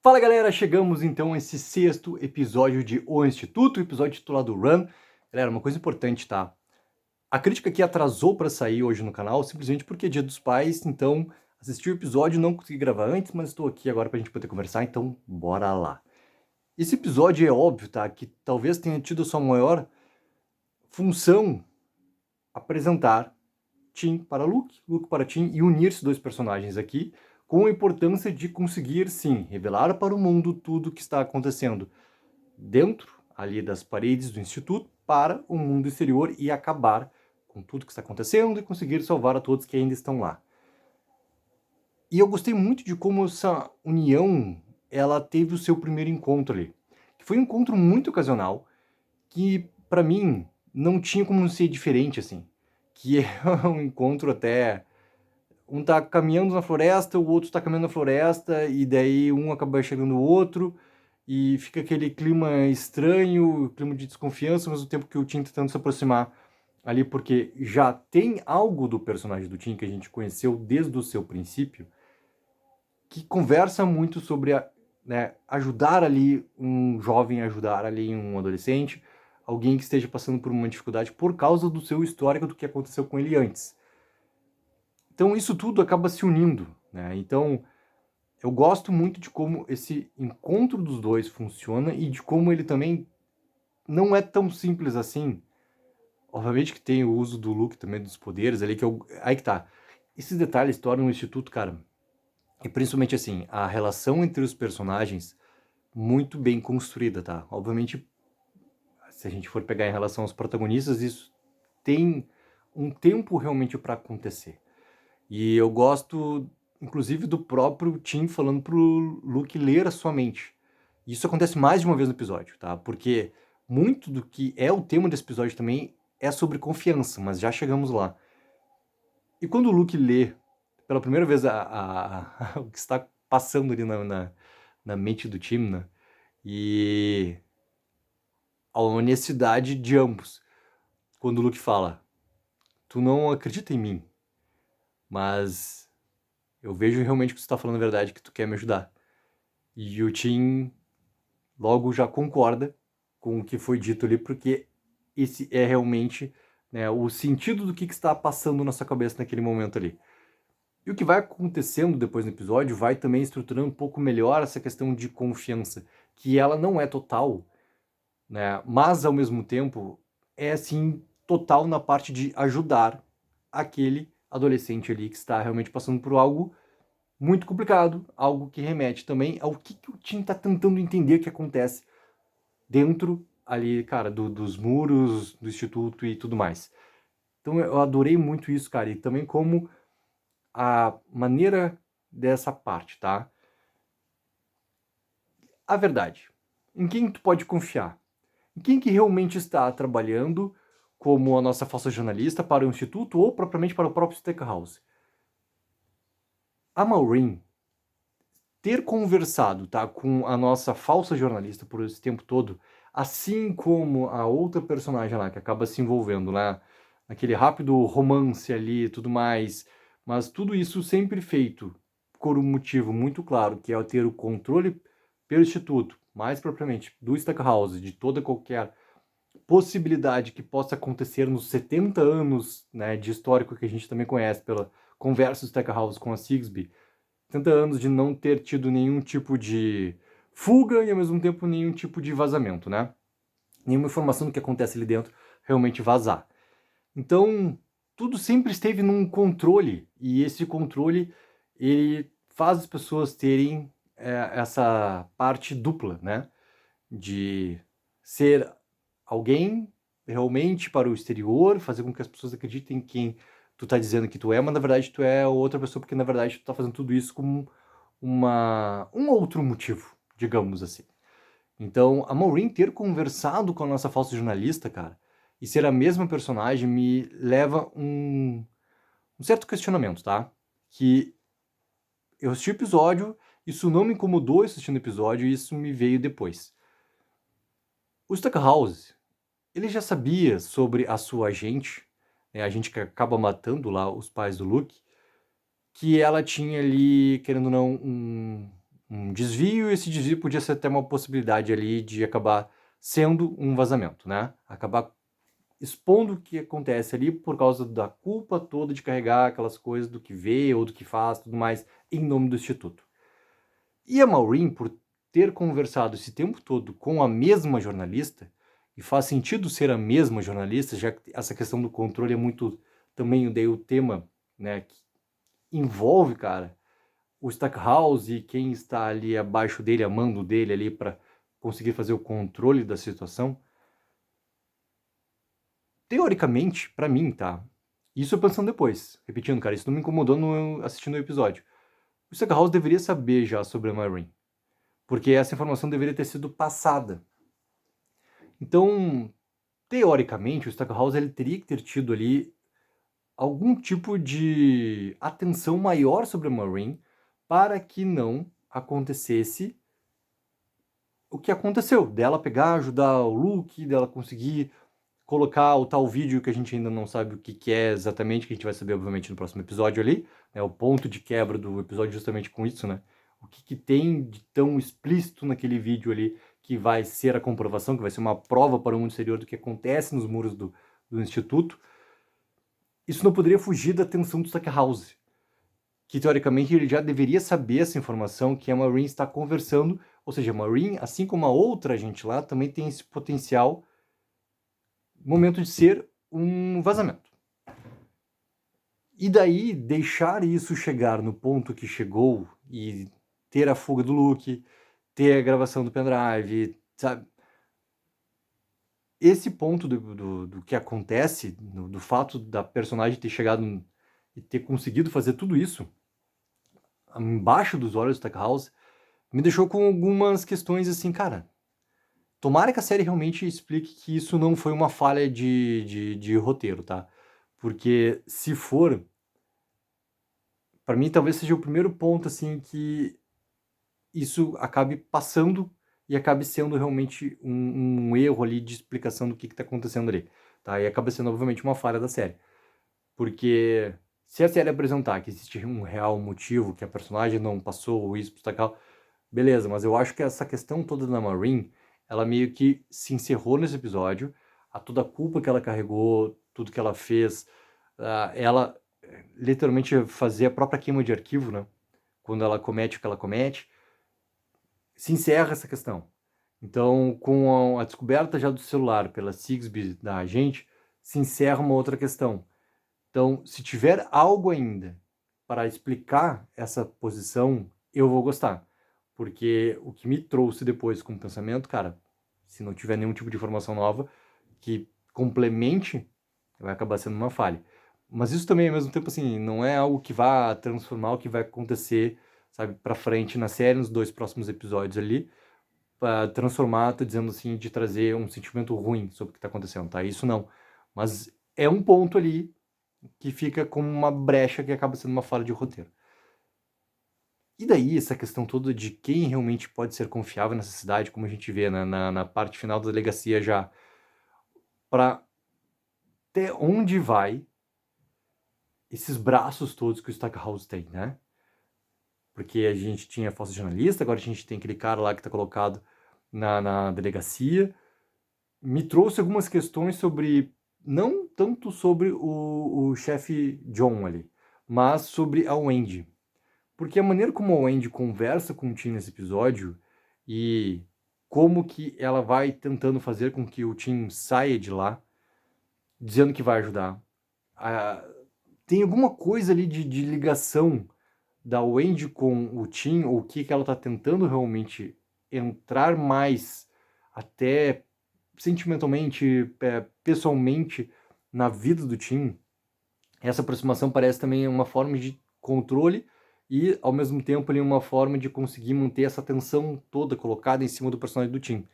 Fala galera, chegamos então a esse sexto episódio de O Instituto, episódio titulado Run. Galera, uma coisa importante, tá? A crítica aqui atrasou para sair hoje no canal, simplesmente porque é Dia dos Pais, então assisti o episódio, não consegui gravar antes, mas estou aqui agora pra gente poder conversar, então bora lá. Esse episódio é óbvio, tá? Que talvez tenha tido a sua maior função apresentar Tim para Luke, Luke para Tim e unir esses dois personagens aqui, com a importância de conseguir, sim, revelar para o mundo tudo o que está acontecendo dentro ali das paredes do Instituto para o mundo exterior e acabar com tudo que está acontecendo e conseguir salvar a todos que ainda estão lá. E eu gostei muito de como essa união ela teve o seu primeiro encontro ali, que foi um encontro muito ocasional, que para mim não tinha como ser diferente assim, que é um encontro até um tá caminhando na floresta, o outro tá caminhando na floresta, e daí um acaba chegando no outro, e fica aquele clima estranho, clima de desconfiança, ao mesmo tempo que o Tim tentando se aproximar ali, porque já tem algo do personagem do Tim que a gente conheceu desde o seu princípio, que conversa muito sobre ajudar ali um jovem, ajudar ali um adolescente, alguém que esteja passando por uma dificuldade por causa do seu histórico, do que aconteceu com ele antes. Então isso tudo acaba se unindo, né? Então eu gosto muito de como esse encontro dos dois funciona e de como ele também não é tão simples assim. Obviamente que tem o uso do Luke também dos poderes ali, aí que tá. Esses detalhes tornam o Instituto, cara, e principalmente assim, a relação entre os personagens muito bem construída, tá? Obviamente, se a gente for pegar em relação aos protagonistas, isso tem um tempo realmente para acontecer. E eu gosto, inclusive, do próprio Tim falando pro Luke ler a sua mente. Isso acontece mais de uma vez no episódio, tá? Porque muito do que é o tema desse episódio também é sobre confiança, mas já chegamos lá. E quando o Luke lê pela primeira vez o que está passando ali na mente do Tim, né? E a honestidade de ambos. Quando o Luke fala, tu não acredita em mim, mas eu vejo realmente que tu tá falando a verdade, que tu quer me ajudar. E o Tim logo já concorda com o que foi dito ali, porque esse é realmente, né, o sentido do que está passando na sua cabeça naquele momento ali. E o que vai acontecendo depois no episódio vai também estruturando um pouco melhor essa questão de confiança, que ela não é total, né, mas ao mesmo tempo é assim total na parte de ajudar aquele adolescente ali que está realmente passando por algo muito complicado, algo que remete também ao que o Tim tá tentando entender que acontece dentro ali, cara, dos muros do instituto e tudo mais. Então eu adorei muito isso, cara, e também como a maneira dessa parte, tá? A verdade. Em quem tu pode confiar? Em quem que realmente está trabalhando como a nossa falsa jornalista para o instituto ou propriamente para o próprio Steakhouse? A Maureen ter conversado, tá, com a nossa falsa jornalista por esse tempo todo, assim como a outra personagem lá que acaba se envolvendo lá naquele rápido romance ali e tudo mais, mas tudo isso sempre feito por um motivo muito claro, que é ter o controle pelo instituto, mais propriamente do Stackhouse, de toda qualquer possibilidade que possa acontecer nos 70 anos, né, de histórico que a gente também conhece pela conversa do Stackhouse com a Sigsbee, 70 anos de não ter tido nenhum tipo de fuga e ao mesmo tempo nenhum tipo de vazamento, né? Nenhuma informação do que acontece ali dentro realmente vazar. Então, tudo sempre esteve num controle, e esse controle ele faz as pessoas terem essa parte dupla, né? De ser alguém realmente para o exterior, fazer com que as pessoas acreditem em quem tu tá dizendo que tu é, mas na verdade tu é outra pessoa, porque na verdade tu tá fazendo tudo isso com um outro motivo, digamos assim. Então, a Maureen ter conversado com a nossa falsa jornalista, cara, e ser a mesma personagem me leva um certo questionamento, tá? Que eu assisti o episódio, isso não me incomodou assistindo o episódio, e isso me veio depois. O Stackhouse, ele já sabia sobre a sua agente, né, a gente que acaba matando lá os pais do Luke, que ela tinha ali, querendo ou não, um desvio, e esse desvio podia ser até uma possibilidade ali de acabar sendo um vazamento, né? Acabar expondo o que acontece ali por causa da culpa toda de carregar aquelas coisas do que vê ou do que faz, tudo mais, em nome do Instituto. E a Maureen, por ter conversado esse tempo todo com a mesma jornalista, e faz sentido ser a mesma jornalista, já que essa questão do controle é muito também daí o tema, né, que envolve, cara, o Stackhouse e quem está ali abaixo dele, a mando dele ali para conseguir fazer o controle da situação. Teoricamente, pra mim, tá? Isso eu pensando depois. Repetindo, cara, isso não me incomodou assistindo o episódio. O Stackhouse deveria saber já sobre a Maureen, porque essa informação deveria ter sido passada. Então, teoricamente, o Stackhouse ele teria que ter tido ali algum tipo de atenção maior sobre a Maureen para que não acontecesse o que aconteceu, dela pegar, ajudar o Luke, dela conseguir colocar o tal vídeo que a gente ainda não sabe o que é exatamente, que a gente vai saber obviamente no próximo episódio ali, né, o ponto de quebra do episódio justamente com isso, né, o que tem de tão explícito naquele vídeo ali que vai ser a comprovação, que vai ser uma prova para o mundo exterior do que acontece nos muros do Instituto. Isso não poderia fugir da atenção do Stackhouse, que teoricamente ele já deveria saber essa informação que a Maureen está conversando, ou seja, a Maureen, assim como a outra gente lá, também tem esse potencial momento de ser um vazamento. E daí, deixar isso chegar no ponto que chegou e ter a fuga do Luke, ter a gravação do pendrive, sabe? Esse ponto do que acontece, do fato da personagem ter chegado e ter conseguido fazer tudo isso embaixo dos olhos do Stackhouse, me deixou com algumas questões assim, cara. Tomara que a série realmente explique que isso não foi uma falha de roteiro, tá? Porque se for, para mim talvez seja o primeiro ponto, assim, que isso acabe passando e acabe sendo realmente um erro ali de explicação do que tá acontecendo ali, tá? E acaba sendo, obviamente, uma falha da série. Porque se a série apresentar que existe um real motivo, que a personagem não passou isso pro tal, beleza, mas eu acho que essa questão toda da Maureen, ela meio que se encerrou nesse episódio, a toda a culpa que ela carregou, tudo que ela fez, ela literalmente fazer a própria queima de arquivo, né? Quando ela comete o que ela comete, se encerra essa questão. Então, com a descoberta já do celular pela Sigsbee da agente, se encerra uma outra questão. Então, se tiver algo ainda para explicar essa posição, eu vou gostar. Porque o que me trouxe depois como pensamento, cara, se não tiver nenhum tipo de informação nova que complemente, vai acabar sendo uma falha. Mas isso também, ao mesmo tempo, assim, não é algo que vá transformar o que vai acontecer, sabe, pra frente na série, nos 2 próximos episódios ali, pra transformar, tô dizendo assim, de trazer um sentimento ruim sobre o que tá acontecendo, tá? Isso não. Mas é um ponto ali que fica como uma brecha que acaba sendo uma falha de roteiro. E daí, essa questão toda de quem realmente pode ser confiável nessa cidade, como a gente vê na parte final da delegacia já, para até onde vai esses braços todos que o Stackhouse tem, né? Porque a gente tinha falso jornalista, agora a gente tem aquele cara lá que está colocado na delegacia. Me trouxe algumas questões sobre, não tanto sobre o chefe John ali, mas sobre a Wendy. Porque a maneira como a Wendy conversa com o Tim nesse episódio e como que ela vai tentando fazer com que o Tim saia de lá, dizendo que vai ajudar. Tem alguma coisa ali de ligação da Wendy com o Tim, ou o que ela tá tentando realmente entrar mais, até sentimentalmente, pessoalmente, na vida do Tim. Essa aproximação parece também uma forma de controle e, ao mesmo tempo, ali, uma forma de conseguir manter essa tensão toda colocada em cima do personagem do Tim.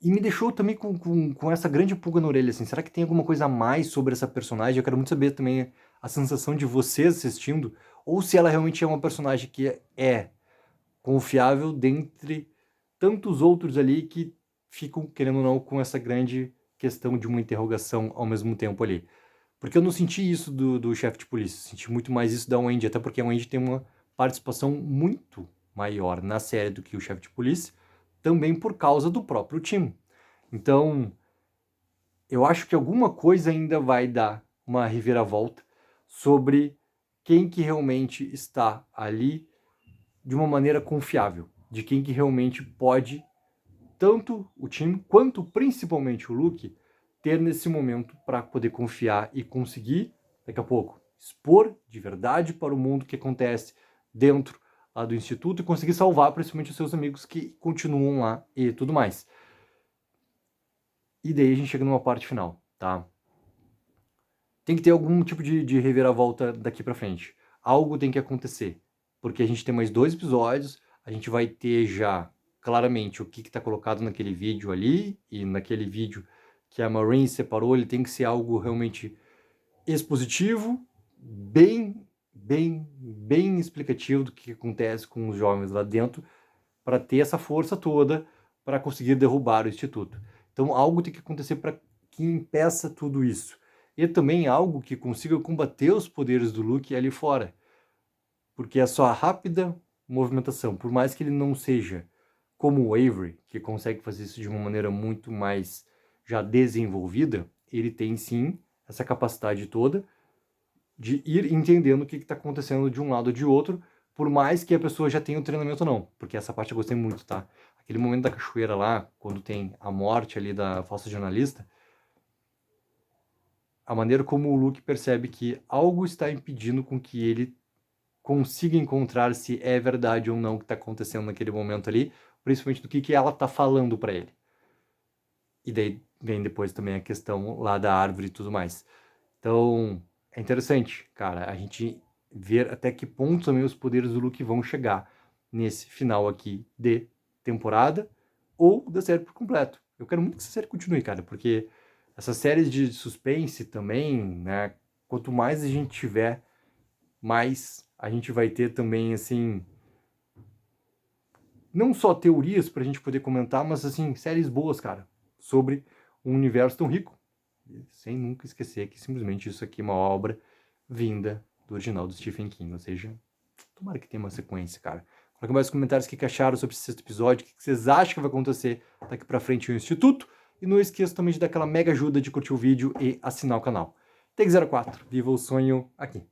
E me deixou também com essa grande pulga na orelha, assim, será que tem alguma coisa a mais sobre essa personagem? Eu quero muito saber também a sensação de vocês assistindo, ou se ela realmente é uma personagem que é confiável dentre tantos outros ali que ficam, querendo ou não, com essa grande questão de uma interrogação ao mesmo tempo ali. Porque eu não senti isso do chefe de polícia, senti muito mais isso da Wendy, até porque a Wendy tem uma participação muito maior na série do que o chefe de polícia, também por causa do próprio Tim. Então, eu acho que alguma coisa ainda vai dar uma reviravolta sobre quem que realmente está ali de uma maneira confiável, de quem que realmente pode, tanto o Tim quanto principalmente o Luke, ter nesse momento para poder confiar e conseguir, daqui a pouco, expor de verdade para o mundo o que acontece dentro lá do Instituto e conseguir salvar principalmente os seus amigos que continuam lá e tudo mais. E daí a gente chega numa parte final, tá? Tem que ter algum tipo de reviravolta daqui pra frente. Algo tem que acontecer. Porque a gente tem mais 2 episódios, a gente vai ter já claramente o que tá colocado naquele vídeo ali, e naquele vídeo que a Maureen separou, ele tem que ser algo realmente expositivo, bem explicativo do que acontece com os jovens lá dentro, para ter essa força toda para conseguir derrubar o Instituto. Então algo tem que acontecer para que impeça tudo isso. E também algo que consiga combater os poderes do Luke ali fora. Porque a sua rápida movimentação, por mais que ele não seja como o Avery, que consegue fazer isso de uma maneira muito mais já desenvolvida, ele tem sim essa capacidade toda de ir entendendo o que está acontecendo de um lado ou de outro, por mais que a pessoa já tenha o treinamento ou não. Porque essa parte eu gostei muito, tá? Aquele momento da cachoeira lá, quando tem a morte ali da falsa jornalista, a maneira como o Luke percebe que algo está impedindo com que ele consiga encontrar se é verdade ou não o que está acontecendo naquele momento ali, principalmente do que ela está falando para ele. E daí vem depois também a questão lá da árvore e tudo mais. Então, é interessante, cara, a gente ver até que ponto também os poderes do Luke vão chegar nesse final aqui de temporada ou da série por completo. Eu quero muito que essa série continue, cara, porque essas séries de suspense também, né, quanto mais a gente tiver, mais a gente vai ter também, assim, não só teorias pra gente poder comentar, mas, assim, séries boas, cara, sobre um universo tão rico, sem nunca esquecer que simplesmente isso aqui é uma obra vinda do original do Stephen King, ou seja, tomara que tenha uma sequência, cara. Coloque mais nos comentários o que acharam sobre esse 6º episódio, o que vocês acham que vai acontecer daqui pra frente no Instituto, e não esqueça também de dar aquela mega ajuda de curtir o vídeo e assinar o canal. Take04, viva o sonho aqui.